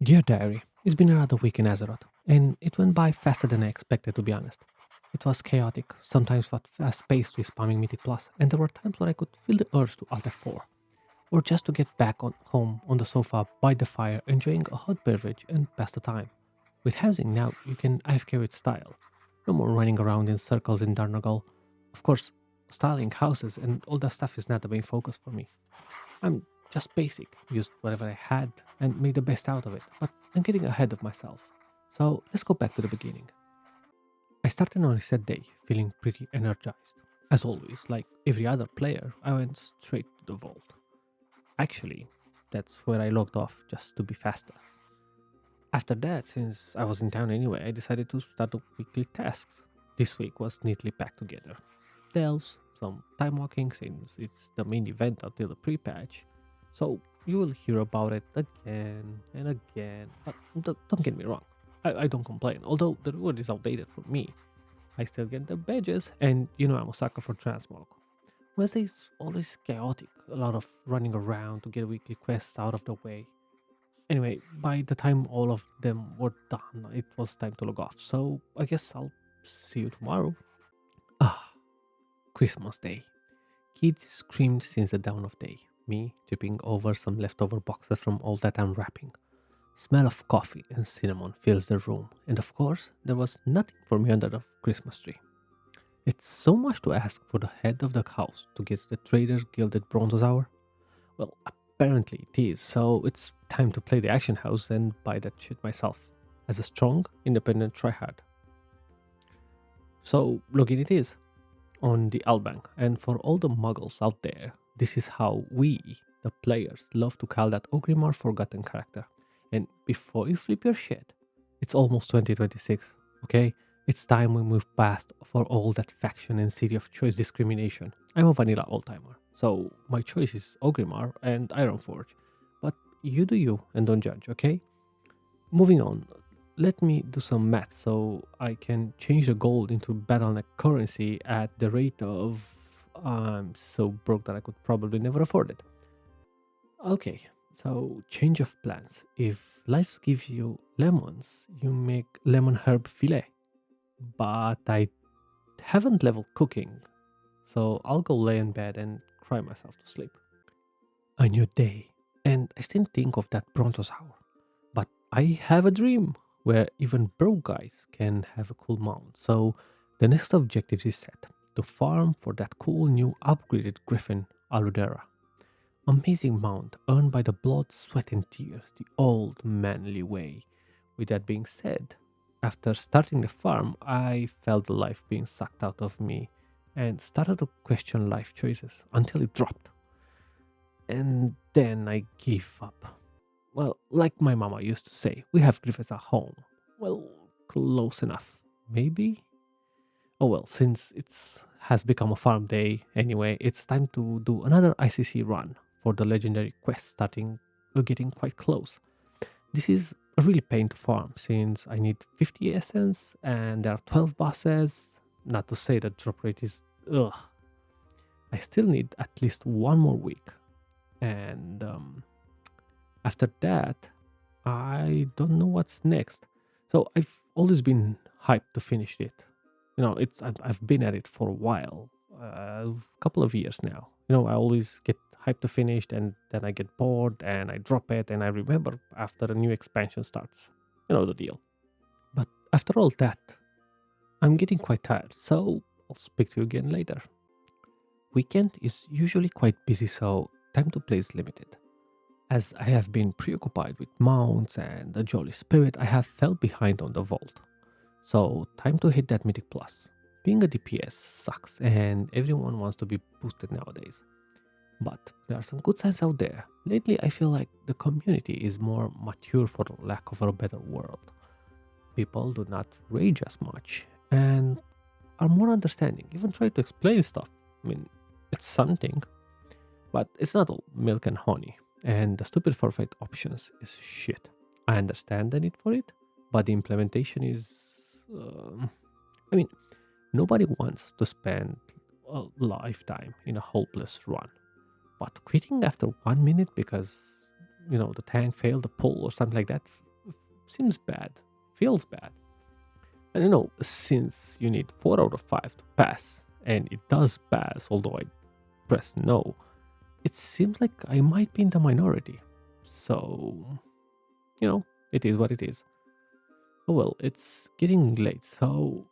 Dear Diary, it's been another week in Azeroth, and it went by faster than I expected, to be honest. It was chaotic, sometimes fast paced with spamming Mythic Plus, and there were times where I could feel the urge to Alt F4, or just to get back on home on the sofa by the fire, enjoying a hot beverage and pass the time. With housing now, you can AFK with style. No more running around in circles in Darnagal. Of course, styling houses and all that stuff is not the main focus for me. I'm just basic, used whatever I had and made the best out of it, but I'm getting ahead of myself. So let's go back to the beginning. I started on reset day feeling pretty energized. As always, like every other player, I went straight to the vault. Actually, that's where I logged off just to be faster. After that, since I was in town anyway, I decided to start the weekly tasks. This week was neatly packed together. Delves, some time walking since it's the main event until the pre-patch. So you will hear about it again and again. But don't get me wrong, I don't complain. Although the reward is outdated for me, I still get the badges, and you know I'm a sucker for transmog. Wednesday is always chaotic, a lot of running around to get weekly quests out of the way. Anyway, by the time all of them were done, it was time to log off. So I guess I'll see you tomorrow. Ah, Christmas Day. Kids screamed since the dawn of day, me tipping over some leftover boxes from all that unwrapping. Smell of coffee and cinnamon fills the room, and of course, there was nothing for me under the Christmas tree. It's so much to ask for the head of the house to get the Trader's Gilded Bronze Hour. Well, apparently it is, so it's time to play the action house and buy that shit myself, as a strong, independent TryHard. So, login it is on the Albank. And for all the muggles out there, this is how we, the players, love to call that Ogrimmar forgotten character. And before you flip your shit, it's almost 2026, okay? It's time we move past for all that faction and city of choice discrimination. I'm a vanilla old-timer, so my choice is Ogrimmar and Ironforge. But you do you and don't judge, okay? Moving on, let me do some math so I can change the gold into Battle.net currency at the rate of. I'm so broke that I could probably never afford it. Okay, so change of plans. If life gives you lemons, you make lemon herb fillet. But I haven't leveled cooking, so I'll go lay in bed and cry myself to sleep. A new day, and I still think of that Brontos hour. But I have a dream where even broke guys can have a cool mount. So the next objective is set to farm for that cool new upgraded Griffin Aludera. Amazing mount earned by the blood, sweat, and tears, the old manly way. With that being said, after starting the farm, I felt the life being sucked out of me and started to question life choices until it dropped. And then I gave up. Well, like my mama used to say, we have griffins at home. Well, close enough. Maybe? Oh well, since it's has become a farm day anyway, it's time to do another ICC run for the legendary quest starting we're getting quite close. This is a really pain to farm since I need 50 essence and there are 12 bosses. Not to say that drop rate is ugh. I still need at least one more week. And after that, I don't know what's next. So I've always been hyped to finish it. You know, I've been at it for a while, a couple of years now. You know, I always get hyped to finish, and then I get bored and I drop it, and I remember after a new expansion starts. You know the deal. But after all that, I'm getting quite tired, so I'll speak to you again later. Weekend is usually quite busy, so time to play is limited. As I have been preoccupied with mounts and the Jolly Spirit, I have fell behind on the vault. So, time to hit that Mythic Plus. Being a DPS sucks and everyone wants to be boosted nowadays. But there are some good signs out there. Lately, I feel like the community is more mature for lack of a better word. People do not rage as much and are more understanding, even try to explain stuff. I mean, it's something, but it's not all milk and honey. And the stupid forfeit options is shit. I understand the need for it, but the implementation is. I mean, nobody wants to spend a lifetime in a hopeless run. But quitting after 1 minute because, you know, the tank failed the pull or something like that, seems bad, feels bad. And since you need 4 out of 5 to pass, and it does pass, although I press no, it seems like I might be in the minority. So, it is what it is. Oh well, it's getting late, so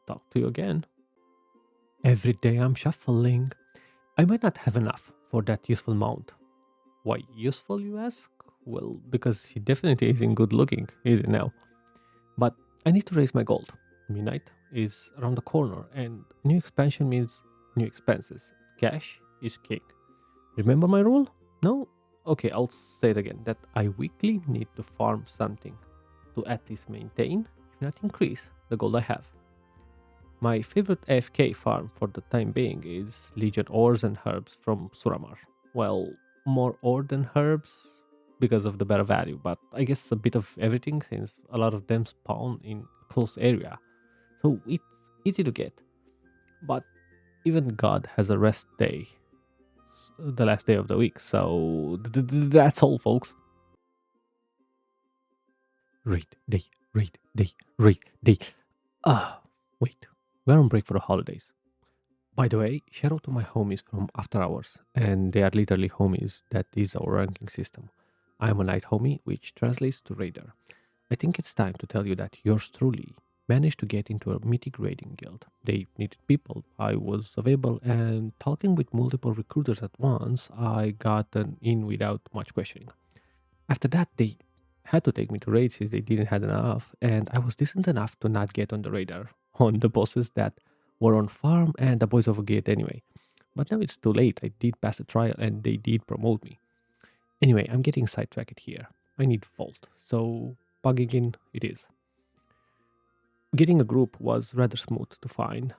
talk to you again. Every day I'm shuffling. I might not have enough for that useful mount. Why useful, you ask? Well, because he definitely isn't good looking, is he now? But I need to raise my gold. Midnight is around the corner, and new expansion means new expenses. Cash is king. Remember my rule? No? Okay, I'll say it again, that I weekly need to farm something to at least maintain, if not increase, the gold I have. My favorite AFK farm for the time being is Legion ores and herbs from Suramar. Well, more ore than herbs because of the better value, but I guess a bit of everything since a lot of them spawn in a close area. So it's easy to get. But even God has a rest day, the last day of the week. So that's all, folks. Raid day, raid day, raid day. Wait, we're on break for the holidays. By the way, shout out to my homies from After Hours, and they are literally homies. That is our ranking system. I am a night homie, which translates to raider. I think it's time to tell you that yours truly managed to get into a mythic raiding guild. They needed people. I was available, and talking with multiple recruiters at once, I got in without much questioning. After that, they had to take me to raids since they didn't have enough, and I was decent enough to not get on the radar on the bosses that were on farm and the boys over gate anyway. But now it's too late. I did pass the trial and they did promote me. Anyway, I'm getting sidetracked here. I need Vault, so plugging in it is. Getting a group was rather smooth to find,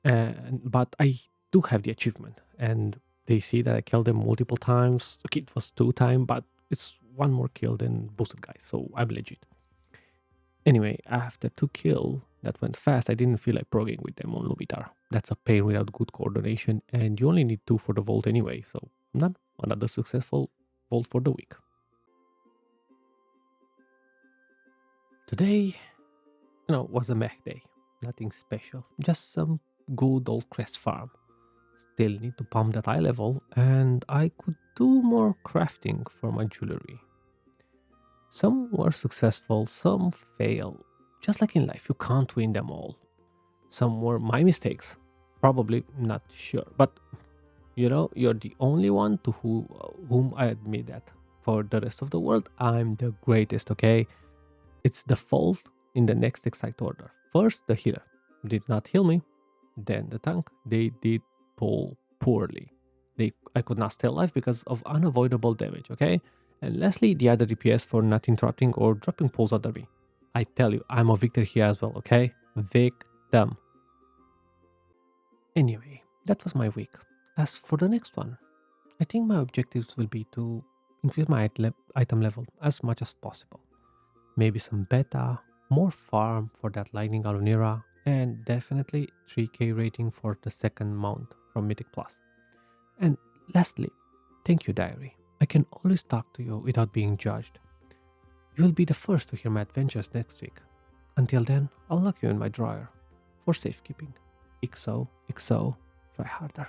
but I do have the achievement, and they see that I killed them multiple times. Okay, it was 2 times, but it's one more kill than boosted guys, so I'm legit. Anyway, after 2 kill that went fast, I didn't feel like progging with them on Lubitar. That's a pain without good coordination, and you only need 2 for the vault anyway, so I'm done. Another successful vault for the week. Today, was a mech day. Nothing special, just some good old crest farm. Still need to pump that eye level, and I could do more crafting for my jewelry. Some were successful, some fail. Just like in life, you can't win them all. Some were my mistakes. Probably not sure. But you're the only one to whom I admit that. For the rest of the world, I'm the greatest, okay? It's the fault in the next exact order. First, the healer did not heal me. Then the tank, they did pull poorly. I could not stay alive because of unavoidable damage, okay? And lastly, the other DPS for not interrupting or dropping pulls under me. I tell you, I'm a victor here as well, okay? Victim. Anyway, that was my week. As for the next one, I think my objectives will be to increase my item level as much as possible. Maybe some beta, more farm for that Lightning Alunira, and definitely 3k rating for the second mount from Mythic Plus. And lastly, thank you, Diary. I can always talk to you without being judged. You will be the first to hear my adventures next week. Until then, I'll lock you in my drawer for safekeeping. XO, XO, try harder.